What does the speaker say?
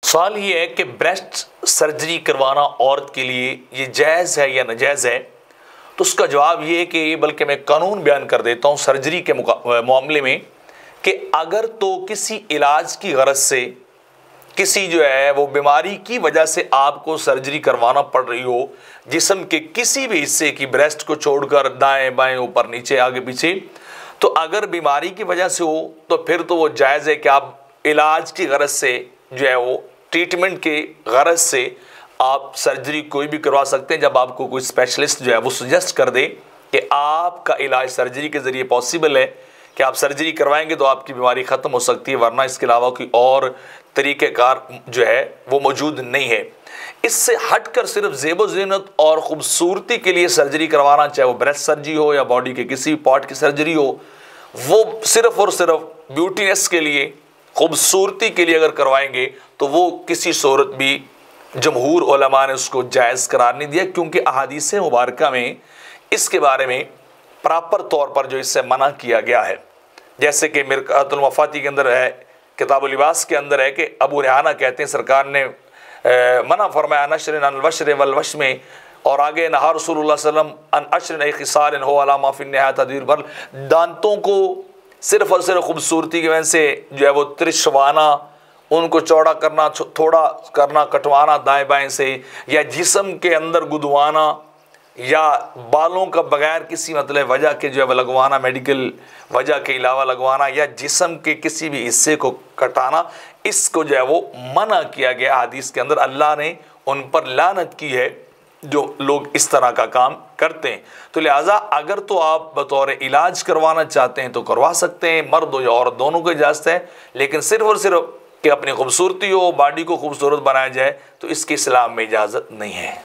सवाल ये है कि ब्रेस्ट सर्जरी करवाना औरत के लिए ये जायज़ है या नाजायज़ है। तो उसका जवाब ये है कि बल्कि मैं कानून बयान कर देता हूँ सर्जरी के मामले में कि अगर तो किसी इलाज की गरज से किसी जो है वो बीमारी की वजह से आपको सर्जरी करवाना पड़ रही हो, जिस्म के किसी भी हिस्से की, ब्रेस्ट को छोड़कर दाएं बाएं ऊपर नीचे आगे पीछे, तो अगर बीमारी की वजह से हो तो फिर तो वो जायज़ है कि आप इलाज की गरज से जो है वो ट्रीटमेंट के गरज से आप सर्जरी कोई भी करवा सकते हैं, जब आपको कोई स्पेशलिस्ट जो है वो सजेस्ट कर दे कि आपका इलाज सर्जरी के ज़रिए पॉसिबल है कि आप सर्जरी करवाएंगे तो आपकी बीमारी ख़त्म हो सकती है, वरना इसके अलावा कोई और तरीक़ेकार जो है वो मौजूद नहीं है। इससे हटकर सिर्फ ज़ेबो ज़ीनत और ख़ूबसूरती के लिए सर्जरी करवाना, चाहे वो ब्रेस्ट सर्जरी हो या बॉडी के किसी भी पार्ट की सर्जरी हो, वो सिर्फ़ और सिर्फ ब्यूटीनेस के लिए, ख़ूबसूरती के लिए अगर करवाएंगे तो वो किसी सूरत भी जमहूर उलमा ने उसको जायज़ करार नहीं दिया, क्योंकि अहादीस मुबारका में इसके बारे में प्रॉपर तौर पर जो इससे मना किया गया है। जैसे कि मिरकातुल मफाती के अंदर है, किताबुल लिबास के अंदर है कि अबू रेहाना कहते हैं सरकार ने मना फरमाया नशर अल वशर वल वश में, और आगे नहा रसूलुल्लाह सल्लल्लाहु अलैहि वसल्लम अन अशर ख़िसाल हो अला मा फ़ी निहायत तदबीर पर, दांतों को सिर्फ और सिर्फ खूबसूरती की वजह से जो है वो त्रिशवाना, उनको चौड़ा करना, थोड़ा करना, कटवाना दाएं बाएं से, या जिस्म के अंदर गुदवाना, या बालों का बगैर किसी मतलब वजह के जो है लगवाना, मेडिकल वजह के अलावा लगवाना, या जिस्म के किसी भी हिस्से को कटाना, इसको जो है वो मना किया गया हदीस के अंदर। अल्लाह ने उन पर लानत की है जो लोग इस तरह का काम करते हैं। तो लिहाजा अगर तो आप बतौर इलाज करवाना चाहते हैं तो करवा सकते हैं, मर्द हो या औरत दोनों को इजाज़त है, लेकिन सिर्फ और सिर्फ कि अपनी खूबसूरती हो, बॉडी को खूबसूरत बनाया जाए, तो इसकी इस्लाम में इजाज़त नहीं है।